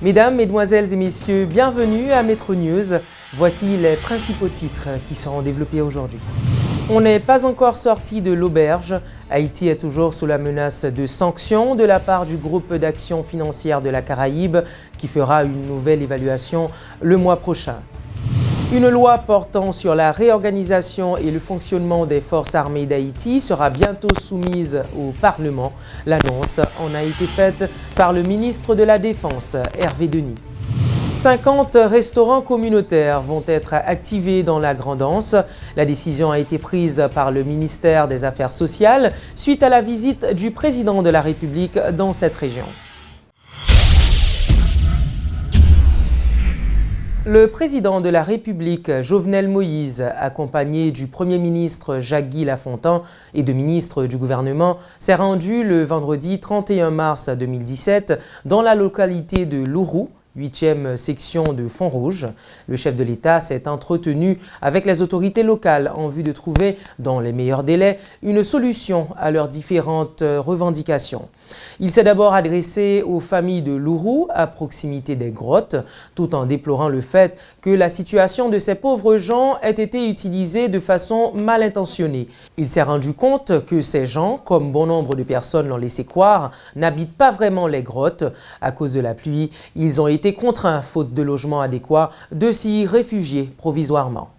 Mesdames, Mesdemoiselles et Messieurs, bienvenue à Metro News. Voici les principaux titres qui seront développés aujourd'hui. On n'est pas encore sorti de l'auberge. Haïti est toujours sous la menace de sanctions de la part du groupe d'action financière de la Caraïbe qui fera une nouvelle évaluation le mois prochain. Une loi portant sur la réorganisation et le fonctionnement des forces armées d'Haïti sera bientôt soumise au Parlement. L'annonce en a été faite par le ministre de la Défense, Hervé Denis. 50 restaurants communautaires vont être activés dans la Grande-Anse. La décision a été prise par le ministère des Affaires sociales suite à la visite du président de la République dans cette région. Le président de la République, Jovenel Moïse, accompagné du Premier ministre Jacques-Guy Lafontaine et de ministres du gouvernement, s'est rendu le vendredi 31 mars 2017 dans la localité de Lourou, 8e section de Font-Rouge. Le chef de l'État s'est entretenu avec les autorités locales en vue de trouver, dans les meilleurs délais, une solution à leurs différentes revendications. Il s'est d'abord adressé aux familles de Lourou, à proximité des grottes, tout en déplorant le fait que la situation de ces pauvres gens ait été utilisée de façon mal intentionnée. Il s'est rendu compte que ces gens, comme bon nombre de personnes l'ont laissé croire, n'habitent pas vraiment les grottes. À cause de la pluie, ils ont été contraints, faute de logement adéquat, de s'y réfugier provisoirement.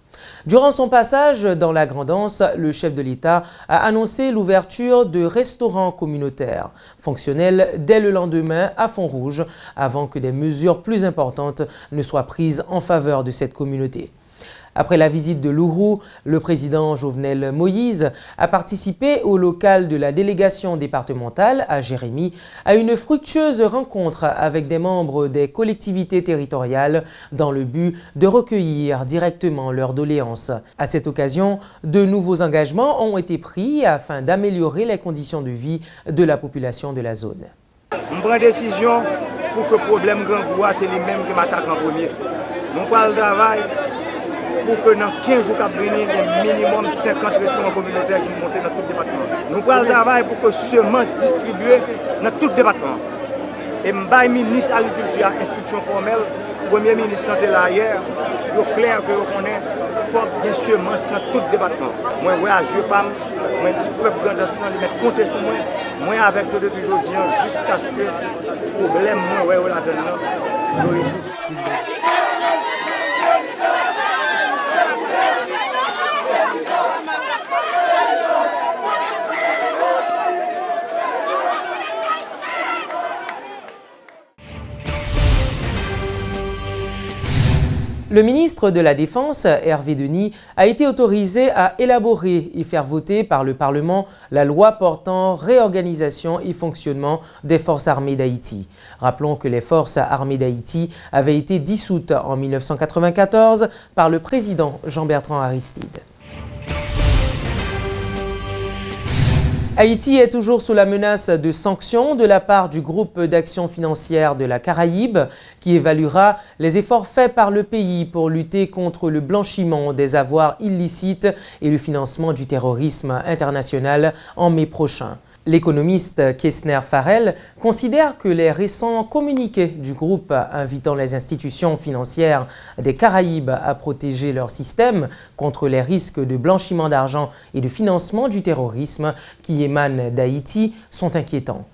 Durant son passage dans la Grande-Anse, le chef de l'État a annoncé l'ouverture de restaurants communautaires, fonctionnels dès le lendemain à Font-Rouge, avant que des mesures plus importantes ne soient prises en faveur de cette communauté. Après la visite de Lourou, le président Jovenel Moïse a participé au local de la délégation départementale à Jérémie à une fructueuse rencontre avec des membres des collectivités territoriales dans le but de recueillir directement leurs doléances. À cette occasion, de nouveaux engagements ont été pris afin d'améliorer les conditions de vie de la population de la zone. On prend décision pour que le problème grand c'est les mêmes qui m'attaquent en premier. On parle de travail pour que dans 15 jours à venir, il y ait minimum 50 restaurants communautaires qui montent dans tout le département. Nous parlons de travail pour que semences distribuées dans tout le département. Et le ministre de l'Agriculture a instruction formelle, le Premier ministre Santé là hier, il est clair que vous connaissez, il faut des semences dans tout le département. Moi, je ne pas, moi, je peux prendre mettre compter sur moi, moi avec eux depuis aujourd'hui, jusqu'à ce que le problème, moi, là dedans, nous résoudre. Le ministre de la Défense, Hervé Denis, a été autorisé à élaborer et faire voter par le Parlement la loi portant réorganisation et fonctionnement des forces armées d'Haïti. Rappelons que les forces armées d'Haïti avaient été dissoutes en 1994 par le président Jean-Bertrand Aristide. Haïti est toujours sous la menace de sanctions de la part du groupe d'action financière de la Caraïbe qui évaluera les efforts faits par le pays pour lutter contre le blanchiment des avoirs illicites et le financement du terrorisme international en mai prochain. L'économiste Kessner Farrell considère que les récents communiqués du groupe invitant les institutions financières des Caraïbes à protéger leur système contre les risques de blanchiment d'argent et de financement du terrorisme qui émanent d'Haïti sont inquiétants.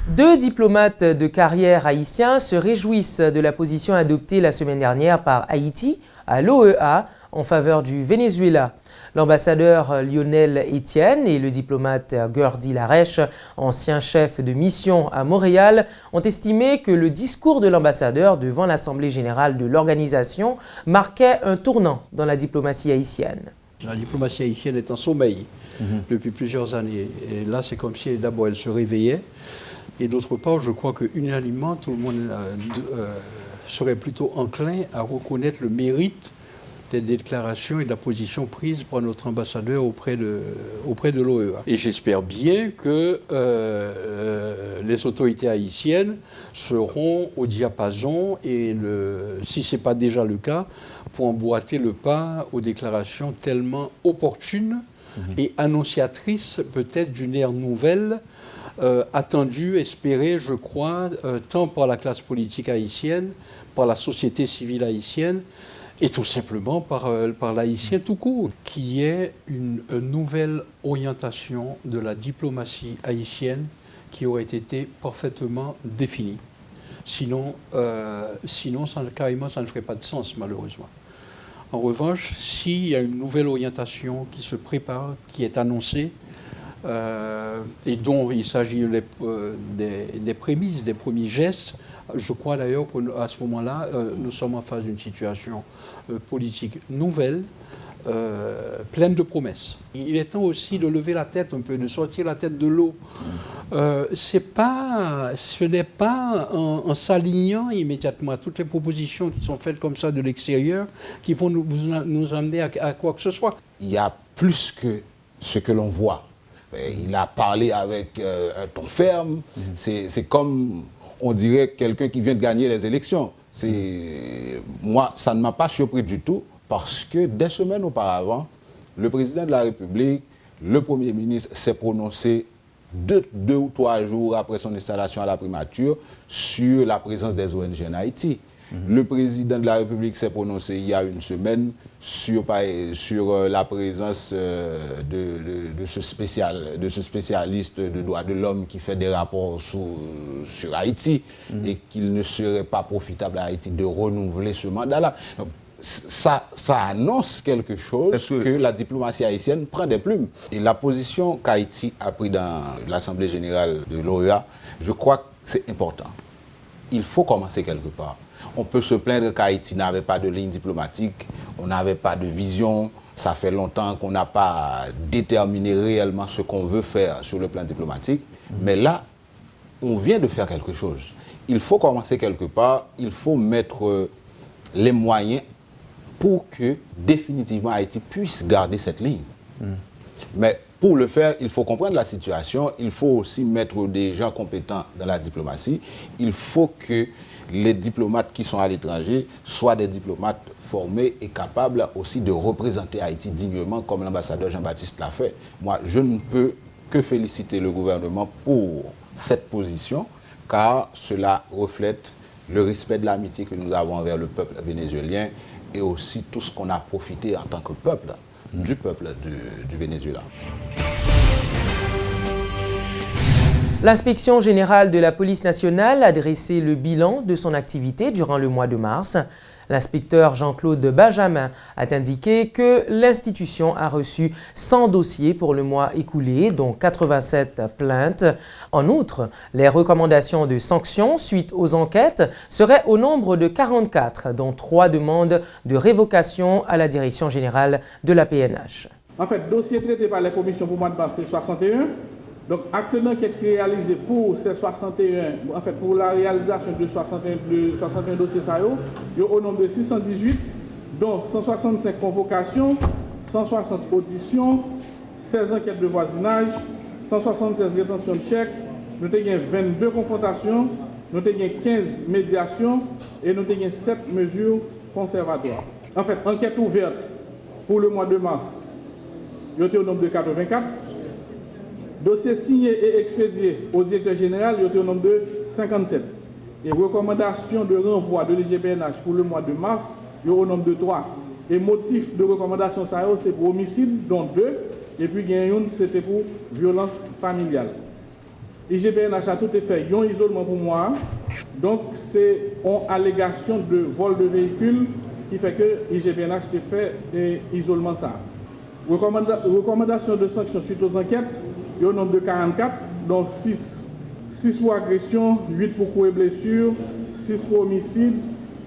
Deux diplomates de carrière haïtiens se réjouissent de la position adoptée la semaine dernière par Haïti à l'OEA en faveur du Venezuela. L'ambassadeur Lionel Etienne et le diplomate Gurdy Larèche, ancien chef de mission à Montréal, ont estimé que le discours de l'ambassadeur devant l'Assemblée générale de l'organisation marquait un tournant dans la diplomatie haïtienne. La diplomatie haïtienne est en sommeil depuis plusieurs années. Et là, c'est comme si d'abord elle se réveillait. Et d'autre part, je crois qu'unanimement, tout le monde serait plutôt enclin à reconnaître le mérite des déclarations et de la position prise par notre ambassadeur auprès de l'OEA. Et j'espère bien que les autorités haïtiennes seront au diapason et, si ce n'est pas déjà le cas, pour emboîter le pas aux déclarations tellement opportunes et annonciatrices peut-être d'une ère nouvelle attendu, espéré, je crois, tant par la classe politique haïtienne, par la société civile haïtienne, et tout simplement par l'haïtien tout court, qui est une nouvelle orientation de la diplomatie haïtienne qui aurait été parfaitement définie. Sinon, carrément, ça ne ferait pas de sens, malheureusement. En revanche, s'il y a une nouvelle orientation qui se prépare, qui est annoncée, et dont il s'agit des prémices, des premiers gestes, je crois d'ailleurs qu'à ce moment-là, nous sommes en face d'une situation politique nouvelle, pleine de promesses. Il est temps aussi de lever la tête un peu, de sortir la tête de l'eau. Ce n'est pas en s'alignant immédiatement à toutes les propositions qui sont faites comme ça de l'extérieur qui vont nous amener à quoi que ce soit. Il y a plus que ce que l'on voit. Il a parlé avec un ton ferme. C'est comme, on dirait, quelqu'un qui vient de gagner les élections. Moi, ça ne m'a pas surpris du tout. Parce que des semaines auparavant, le président de la République, le Premier ministre s'est prononcé deux ou trois jours après son installation à la primature sur la présence des ONG en Haïti. Le président de la République s'est prononcé il y a une semaine sur la présence de ce spécialiste de droits de l'homme qui fait des rapports sur Haïti et qu'il ne serait pas profitable à Haïti de renouveler ce mandat-là. Ça annonce quelque chose que la diplomatie haïtienne prend des plumes. Et la position qu'Haïti a prise dans l'Assemblée générale de l'OEA, je crois que c'est important. Il faut commencer quelque part. On peut se plaindre qu'Haïti n'avait pas de ligne diplomatique, on n'avait pas de vision. Ça fait longtemps qu'on n'a pas déterminé réellement ce qu'on veut faire sur le plan diplomatique. Mais là, on vient de faire quelque chose. Il faut commencer quelque part, il faut mettre les moyens pour que définitivement Haïti puisse garder cette ligne. Mais pour le faire, il faut comprendre la situation, il faut aussi mettre des gens compétents dans la diplomatie, il faut que les diplomates qui sont à l'étranger soient des diplomates formés et capables aussi de représenter Haïti dignement comme l'ambassadeur Jean-Baptiste l'a fait. Moi, je ne peux que féliciter le gouvernement pour cette position, car cela reflète le respect de l'amitié que nous avons envers le peuple vénézuélien et aussi tout ce qu'on a profité en tant que peuple, du peuple du Venezuela. L'inspection générale de la police nationale a dressé le bilan de son activité durant le mois de mars. L'inspecteur Jean-Claude Benjamin a indiqué que l'institution a reçu 100 dossiers pour le mois écoulé, dont 87 plaintes. En outre, les recommandations de sanctions suite aux enquêtes seraient au nombre de 44, dont 3 demandes de révocation à la direction générale de la PNH. En fait, dossier traité par les commissions pour le mois de mars, c'est 61. Donc, acte d'enquête réalisé pour ces 61, en fait, pour la réalisation de 61 dossiers, il y a au nombre de 618, dont 165 convocations, 160 auditions, 16 enquêtes de voisinage, 176 rétentions de chèques, nous avons 22 confrontations, nous avons 15 médiations et nous avons 7 mesures conservatoires. En fait, enquête ouverte pour le mois de mars, il y a au nombre de 84. Dossier signé et expédié au directeur général, il y a au nombre de 57. Et recommandations de renvoi de l'IGPNH pour le mois de mars, il y a au nombre de 3. Et motif de recommandation, c'est pour homicide, dont 2. Et puis, il y a une, c'était pour violence familiale. IGPNH a tout fait, il y a un isolement pour moi. Donc, c'est une allégation de vol de véhicule qui fait que IGPNH a fait isolement ça. Recommandation de sanctions suite aux enquêtes, il y a au nombre de 44, dont 6 pour agression, 8 pour coups et blessures, 6 pour homicide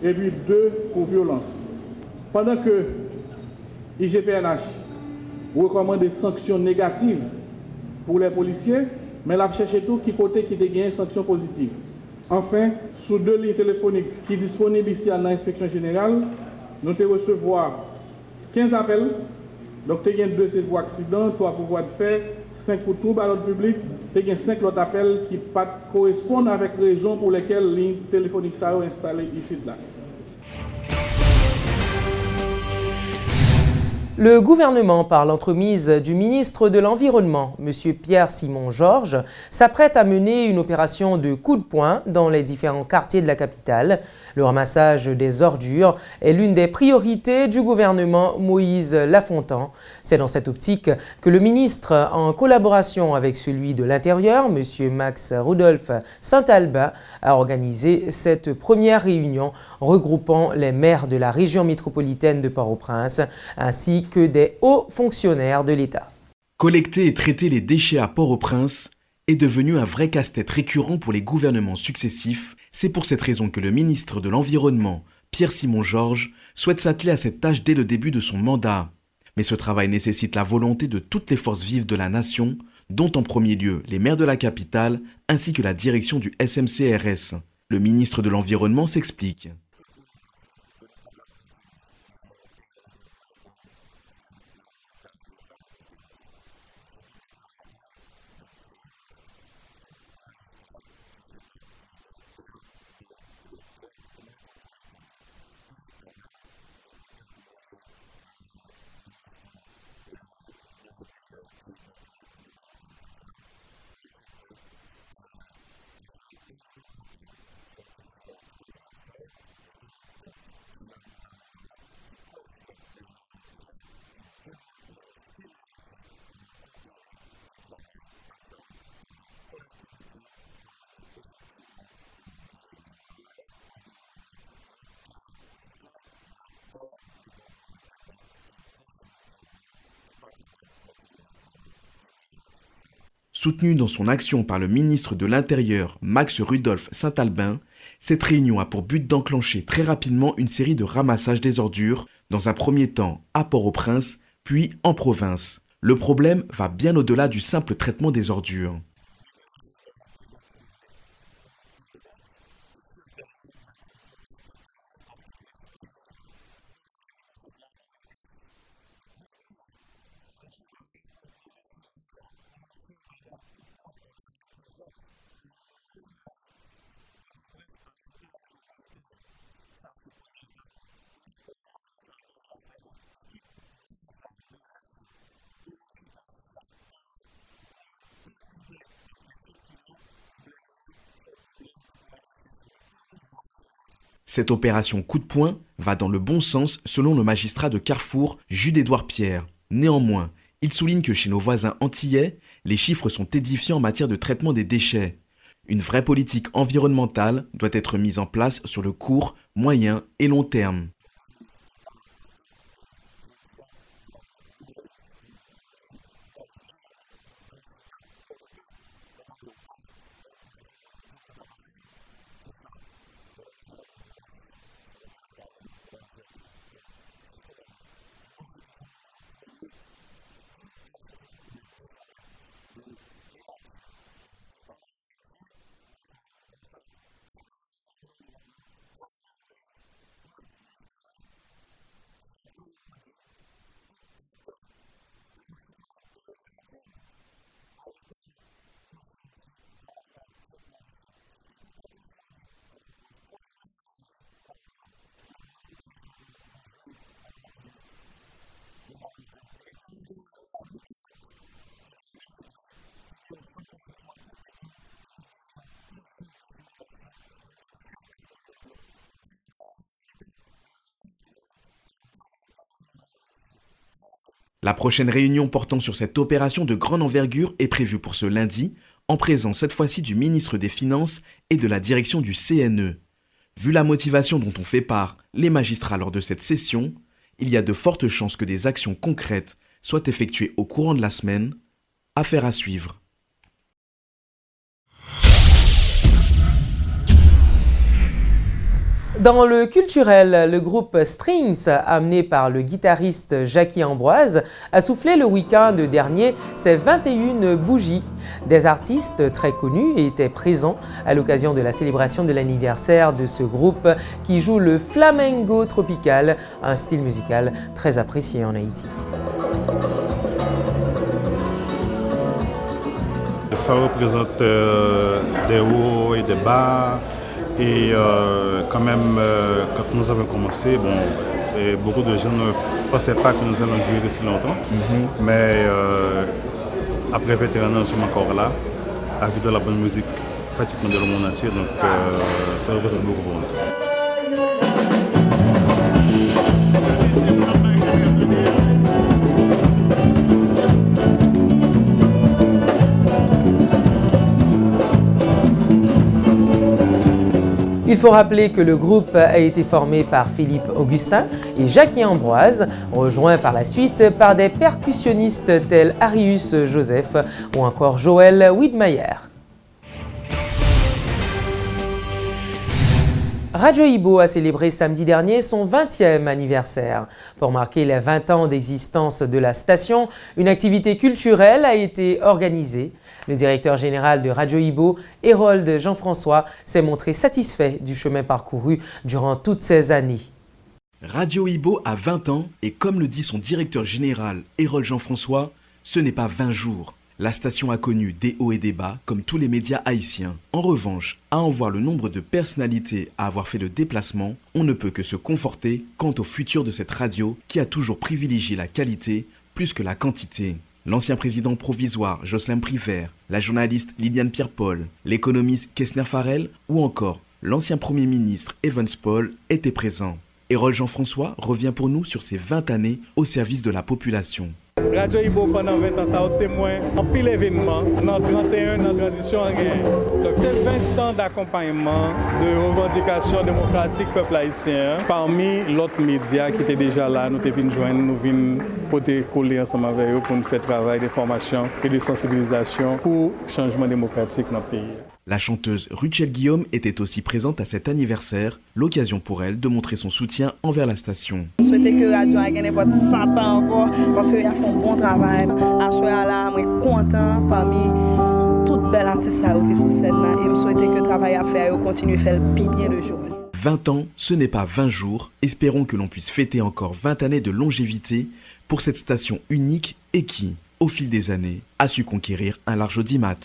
et puis 2 pour violence. Pendant que IGPNH recommande des sanctions négatives pour les policiers, mais elle a cherché tout qui côté qui dégaine sanctions positives. Enfin, sous 2 lignes téléphoniques qui sont disponibles ici à l'inspection générale, nous avons recevoir 15 appels. Donc, tu as 2 pour accident, 3 pour voie de fait, 5 pour trouble à l'ordre public, tu as 5 autres appels qui correspondent avec les raisons pour lesquelles les lignes téléphoniques sont installées ici. Là. Le gouvernement, par l'entremise du ministre de l'Environnement, M. Pierre-Simon Georges, s'apprête à mener une opération de coup de poing dans les différents quartiers de la capitale. Le ramassage des ordures est l'une des priorités du gouvernement Moïse Lafontaine. C'est dans cette optique que le ministre, en collaboration avec celui de l'Intérieur, M. Max Rudolph Saint-Albin, a organisé cette première réunion regroupant les maires de la région métropolitaine de Port-au-Prince ainsi que des hauts fonctionnaires de l'État. Collecter et traiter les déchets à Port-au-Prince est devenu un vrai casse-tête récurrent pour les gouvernements successifs. C'est pour cette raison que le ministre de l'Environnement, Pierre-Simon Georges, souhaite s'atteler à cette tâche dès le début de son mandat. Mais ce travail nécessite la volonté de toutes les forces vives de la nation, dont en premier lieu les maires de la capitale, ainsi que la direction du SMCRS. Le ministre de l'Environnement s'explique. Soutenu dans son action par le ministre de l'Intérieur, Max Rudolph Saint-Albin, cette réunion a pour but d'enclencher très rapidement une série de ramassages des ordures, dans un premier temps à Port-au-Prince, puis en province. Le problème va bien au-delà du simple traitement des ordures. Cette opération coup de poing va dans le bon sens selon le magistrat de Carrefour, Jules-Édouard Pierre. Néanmoins, il souligne que chez nos voisins antillais, les chiffres sont édifiants en matière de traitement des déchets. Une vraie politique environnementale doit être mise en place sur le court, moyen et long terme. La prochaine réunion portant sur cette opération de grande envergure est prévue pour ce lundi, en présence cette fois-ci du ministre des Finances et de la direction du CNE. Vu la motivation dont ont fait part les magistrats lors de cette session, il y a de fortes chances que des actions concrètes soient effectuées au courant de la semaine. Affaire à suivre. Dans le culturel, le groupe Strings, amené par le guitariste Jackie Ambroise, a soufflé le week-end dernier ses 21 bougies. Des artistes très connus étaient présents à l'occasion de la célébration de l'anniversaire de ce groupe qui joue le flamenco tropical, un style musical très apprécié en Haïti. Ça représente des hauts et des bas. Et quand même, quand nous avons commencé, bon, et beaucoup de gens ne pensaient pas que nous allons durer si longtemps. Mais après 21 ans, nous sommes encore là, à jouer de la bonne musique pratiquement dans le monde entier. Donc ça représente beaucoup pour nous. Il faut rappeler que le groupe a été formé par Philippe Augustin et Jackie Ambroise, rejoint par la suite par des percussionnistes tels Arius Joseph ou encore Joël Widmayer. Radio Ibo a célébré samedi dernier son 20e anniversaire. Pour marquer les 20 ans d'existence de la station, une activité culturelle a été organisée. Le directeur général de Radio Ibo, Hérold Jean-François, s'est montré satisfait du chemin parcouru durant toutes ces années. Radio Ibo a 20 ans et comme le dit son directeur général, Hérold Jean-François, ce n'est pas 20 jours. La station a connu des hauts et des bas, comme tous les médias haïtiens. En revanche, à en voir le nombre de personnalités à avoir fait le déplacement, on ne peut que se conforter quant au futur de cette radio qui a toujours privilégié la qualité plus que la quantité. L'ancien président provisoire Jocelyn Privert, la journaliste Liliane Pierre-Paul, l'économiste Kessner Farrell ou encore l'ancien premier ministre Evans Paul étaient présents. Hérold Jean-François revient pour nous sur ses 20 années au service de la population. Radio Ibo pendant 20 ans, ça a témoin en pile événement, dans 31 dans la tradition. Donc c'est 20 ans d'accompagnement, de revendication démocratique peuple haïtien. Parmi l'autre média qui était déjà là, nous sommes venus joindre, nous venons poder coller ensemble avec eux pour nous faire travail de formation et de sensibilisation pour le changement démocratique dans le pays. La chanteuse Ruchel Guillaume était aussi présente à cet anniversaire, l'occasion pour elle de montrer son soutien envers la station. Je souhaitais que Radio a gagné 100 ans encore parce qu'ils font un bon travail. À ce moment-là, je suis content parmi toutes belles artistes qui sont sur scène et je souhaitais que le travail à faire continue à faire le bien le jour. 20 ans, ce n'est pas 20 jours. Espérons que l'on puisse fêter encore 20 années de longévité pour cette station unique et qui, au fil des années, a su conquérir un large audimat.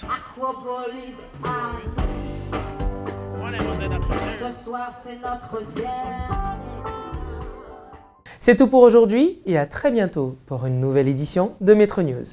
C'est tout pour aujourd'hui et à très bientôt pour une nouvelle édition de Métro News.